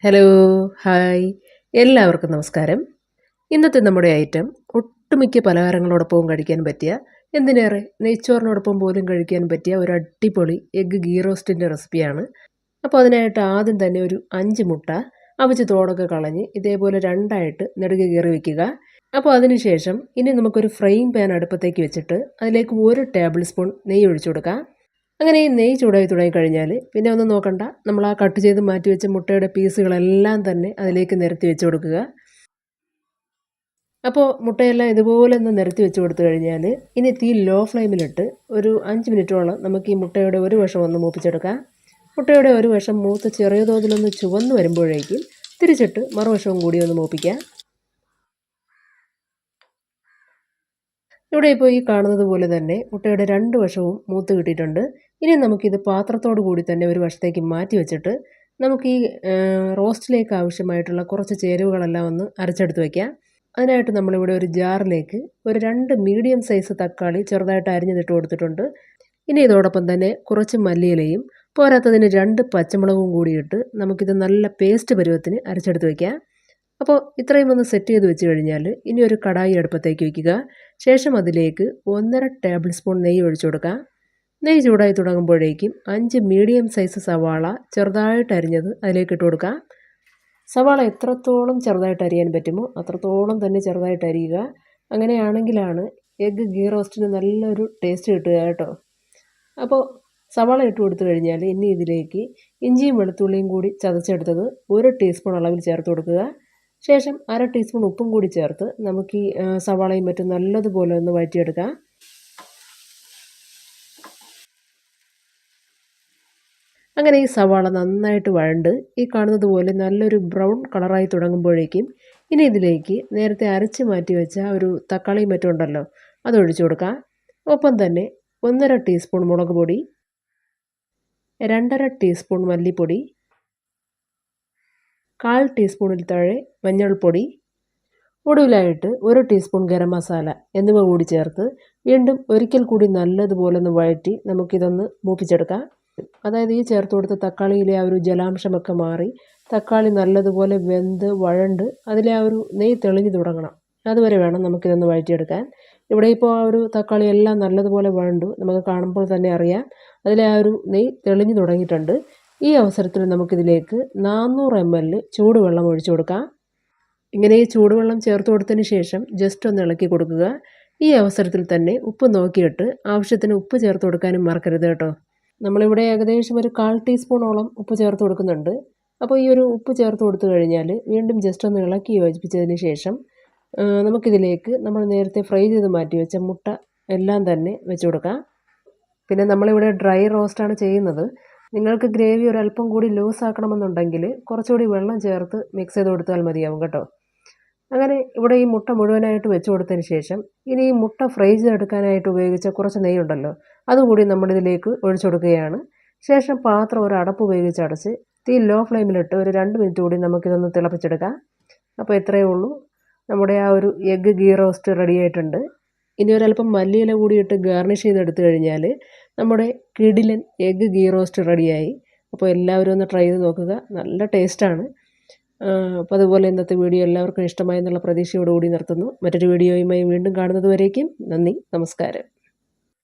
Hello, hi, എല്ലാവർക്കും നമസ്കാരം. ഇന്നത്തെ നമ്മുടെ ഐറ്റം ഒട്ടുമിക്ക പലഹാരങ്ങളോടൊപ്പവും കഴിക്കാൻ പറ്റിയ, എന്തിനേറെ നെയ്ച്ചോറിനോടൊപ്പം പോലും കഴിക്കാൻ പറ്റിയ ഒരു അടിപൊളി എഗ്ഗ് ഗീ റോസ്റ്റിൻ്റെ റെസിപ്പിയാണ്. അപ്പോൾ അതിനായിട്ട് ആദ്യം തന്നെ ഒരു 5 മുട്ട അവിച്ച് തോടൊക്കെ കളഞ്ഞ് ഇതേപോലെ രണ്ടായിട്ട് നെടുകെ കീറി വയ്ക്കുക. അപ്പോൾ അതിനുശേഷം ഇനി നമുക്കൊരു ഫ്രൈയിങ് പാൻ അടുപ്പത്തേക്ക് വെച്ചിട്ട് അതിലേക്ക് 1 ടേബിൾ സ്പൂൺ നെയ്യ് ഒഴിച്ചു കൊടുക്കാം. അങ്ങനെ ഈ നെയ്യ് ചൂടായി തുടങ്ങിക്കഴിഞ്ഞാൽ പിന്നെ ഒന്നും നോക്കണ്ട, നമ്മൾ ആ കട്ട് ചെയ്ത് മാറ്റി വെച്ച മുട്ടയുടെ പീസുകളെല്ലാം തന്നെ അതിലേക്ക് നിരത്തി വെച്ച് കൊടുക്കുക. അപ്പോൾ മുട്ടയെല്ലാം ഇതുപോലെ ഒന്ന് നിരത്തി വെച്ച് കൊടുത്തു കഴിഞ്ഞാൽ ഇനി തീ ലോ ഫ്ലെയിമിലിട്ട് ഒരു 5 മിനിറ്റോളം നമുക്ക് ഈ മുട്ടയുടെ ഒരു വശം ഒന്ന് മൂപ്പിച്ചെടുക്കാം. മുട്ടയുടെ ഒരു വശം മൂത്ത് ചെറിയ തോതിലൊന്ന് ചുവന്ന് വരുമ്പോഴേക്കും തിരിച്ചിട്ട് മറുവശവും കൂടി ഒന്ന് മൂപ്പിക്കാം. ഇവിടെ ഇപ്പോൾ ഈ കാണുന്നത് പോലെ തന്നെ മുട്ടയുടെ 2 വശവും മൂത്ത് കിട്ടിയിട്ടുണ്ട്. ഇനി നമുക്കിത് പാത്രത്തോടു കൂടി തന്നെ ഒരു വശത്തേക്ക് മാറ്റി വെച്ചിട്ട് നമുക്ക് ഈ റോസ്റ്റിലേക്ക് ആവശ്യമായിട്ടുള്ള കുറച്ച് ചേരുവകളെല്ലാം ഒന്ന് അരച്ചെടുത്ത് വയ്ക്കാം. അതിനായിട്ട് നമ്മളിവിടെ ഒരു ജാറിലേക്ക് ഒരു 2 മീഡിയം സൈസ് തക്കാളി ചെറുതായിട്ട് അരിഞ്ഞിട്ട് കൊടുത്തിട്ടുണ്ട്. ഇനി ഇതോടൊപ്പം തന്നെ കുറച്ച് മല്ലിയിലയും പോരാത്തതിന് 2 പച്ചമുളകും കൂടിയിട്ട് നമുക്കിത് നല്ല പേസ്റ്റ് പരുവത്തിന് അരച്ചെടുത്ത് വയ്ക്കാം. അപ്പോൾ ഇത്രയും ഒന്ന് സെറ്റ് ചെയ്ത് വെച്ച് കഴിഞ്ഞാൽ ഇനി ഒരു കടായി അടുപ്പത്തേക്ക് വയ്ക്കുക. ശേഷം അതിലേക്ക് 1.5 ടേബിൾ സ്പൂൺ നെയ്യ് ഒഴിച്ചു കൊടുക്കുക. നെയ്യ് ചൂടായി തുടങ്ങുമ്പോഴേക്കും 5 മീഡിയം സൈസ് സവാള ചെറുതായിട്ട് അരിഞ്ഞത് അതിലേക്ക് ഇട്ട് കൊടുക്കുക. സവാള എത്രത്തോളം ചെറുതായിട്ട് അരിയാൻ പറ്റുമോ അത്രത്തോളം തന്നെ ചെറുതായിട്ട് അരിയുക. അങ്ങനെയാണെങ്കിലാണ് എഗ്ഗ് ഗീ റോസ്റ്റിന് നല്ലൊരു ടേസ്റ്റ് കിട്ടുക കേട്ടോ. അപ്പോൾ സവാള ഇട്ട് കൊടുത്തു കഴിഞ്ഞാൽ ഇനി ഇതിലേക്ക് ഇഞ്ചിയും വെളുത്തുള്ളിയും കൂടി ചതച്ചെടുത്തത് 1 ടീസ്പൂൺ അളവിൽ ചേർത്ത് കൊടുക്കുക. ശേഷം 1/2 ടീസ്പൂൺ ഉപ്പും കൂടി ചേർത്ത് നമുക്ക് ഈ സവാളയും മറ്റും നല്ലതുപോലെ ഒന്ന് വഴറ്റിയെടുക്കാം. അങ്ങനെ ഈ സവാള നന്നായിട്ട് വഴണ്ട് ഈ കാണുന്നത് പോലെ നല്ലൊരു ബ്രൗൺ കളറായി തുടങ്ങുമ്പോഴേക്കും ഇനി ഇതിലേക്ക് നേരത്തെ അരച്ച് മാറ്റി വെച്ച ഒരു തക്കാളിയും മറ്റും ഉണ്ടല്ലോ അതൊഴിച്ചു കൊടുക്കാം. ഒപ്പം തന്നെ 1.5 ടീസ്പൂൺ മുളക് പൊടി, 2.5 ടീസ്പൂൺ മല്ലിപ്പൊടി, 1/4 ടീസ്പൂണിൽ താഴെ മഞ്ഞൾപ്പൊടി, ഒടുവിലായിട്ട് 1 ടീസ്പൂൺ ഗരം മസാല എന്നിവ കൂടി ചേർത്ത് വീണ്ടും ഒരിക്കൽ കൂടി നല്ലതുപോലെ ഒന്ന് വഴറ്റി നമുക്കിതൊന്ന് മൂപ്പിച്ചെടുക്കാം. അതായത് ഈ ചേർത്ത് കൊടുത്ത തക്കാളിയിലെ ആ ഒരു ജലാംശമൊക്കെ മാറി തക്കാളി നല്ലതുപോലെ വെന്ത് വഴണ്ട് അതിലെ ആ ഒരു നെയ്യ് തെളിഞ്ഞു തുടങ്ങണം. അതുവരെ വേണം നമുക്കിതൊന്ന് വഴറ്റിയെടുക്കാൻ. ഇവിടെ ഇപ്പോൾ ആ ഒരു തക്കാളി എല്ലാം നല്ലതുപോലെ വഴണ്ടു, നമുക്ക് കാണുമ്പോൾ തന്നെ അറിയാം അതിലെ ആ ഒരു നെയ്യ് തെളിഞ്ഞു തുടങ്ങിയിട്ടുണ്ട്. ഈ അവസരത്തിൽ നമുക്കിതിലേക്ക് 400 ml ചൂടുവെള്ളം ഒഴിച്ചു കൊടുക്കാം. ഇങ്ങനെ ഈ ചൂടുവെള്ളം ചേർത്ത് കൊടുത്തതിന് ശേഷം ജസ്റ്റ് ഒന്ന് ഇളക്കി കൊടുക്കുക. ഈ അവസരത്തിൽ തന്നെ ഉപ്പ് നോക്കിയിട്ട് ആവശ്യത്തിന് ഉപ്പ് ചേർത്ത് കൊടുക്കാനും മറക്കരുത് കേട്ടോ. നമ്മളിവിടെ ഏകദേശം ഒരു 1/4 ടീസ്പൂണോളം ഉപ്പ് ചേർത്ത് കൊടുക്കുന്നുണ്ട്. അപ്പോൾ ഈ ഒരു ഉപ്പ് ചേർത്ത് കൊടുത്തു കഴിഞ്ഞാൽ വീണ്ടും ജസ്റ്റ് ഒന്ന് ഇളക്കി യോജിപ്പിച്ചതിന് ശേഷം നമുക്കിതിലേക്ക് നമ്മൾ നേരത്തെ ഫ്രൈ ചെയ്ത് മാറ്റി വെച്ച മുട്ട എല്ലാം തന്നെ വെച്ച് കൊടുക്കാം. പിന്നെ നമ്മളിവിടെ ഡ്രൈ റോസ്റ്റാണ് ചെയ്യുന്നത്. നിങ്ങൾക്ക് ഗ്രേവി ഒരല്പം കൂടി ലൂസ് ആക്കണമെന്നുണ്ടെങ്കിൽ കുറച്ചുകൂടി വെള്ളം ചേർത്ത് മിക്സ് ചെയ്ത് കൊടുത്താൽ മതിയാവും കേട്ടോ. അങ്ങനെ ഇവിടെ ഈ മുട്ട മുഴുവനായിട്ട് വെച്ച് കൊടുത്തതിന് ശേഷം ഇനി ഈ മുട്ട ഫ്രൈ ചെയ്തെടുക്കാനായിട്ട് ഉപയോഗിച്ച കുറച്ച് നെയ്യുണ്ടല്ലോ അതുകൂടി നമ്മളിതിലേക്ക് ഒഴിച്ചു കൊടുക്കുകയാണ്. ശേഷം പാത്രം ഒരു അടപ്പ് ഉപയോഗിച്ച് അടച്ച് തീ ലോ ഫ്ലെയിമിലിട്ട് ഒരു 2 മിനിറ്റ് കൂടി നമുക്കിതൊന്ന് തിളപ്പിച്ചെടുക്കാം. അപ്പോൾ ഇത്രയേ ഉള്ളൂ, നമ്മുടെ ആ ഒരു എഗ്ഗ് ഗീ റോസ്റ്റ് റെഡി ആയിട്ടുണ്ട്. ഇനി ഒരല്പം മല്ലിയില കൂടി ഇട്ട് ഗാർണിഷ് ചെയ്തെടുത്തു കഴിഞ്ഞാൽ നമ്മുടെ കിടിലൻ എഗ്ഗ് ഗീ റോസ്റ്റ് റെഡിയായി. അപ്പോൾ എല്ലാവരും ഒന്ന് ട്രൈ ചെയ്ത് നോക്കുക, നല്ല ടേസ്റ്റാണ്. അപ്പോൾ അതുപോലെ ഇന്നത്തെ വീഡിയോ എല്ലാവർക്കും ഇഷ്ടമായി എന്നുള്ള പ്രതീക്ഷയോടുകൂടി നിർത്തുന്നു. മറ്റൊരു വീഡിയോയുമായി വീണ്ടും കാണുന്നത് വരേക്കും നന്ദി, നമസ്കാരം.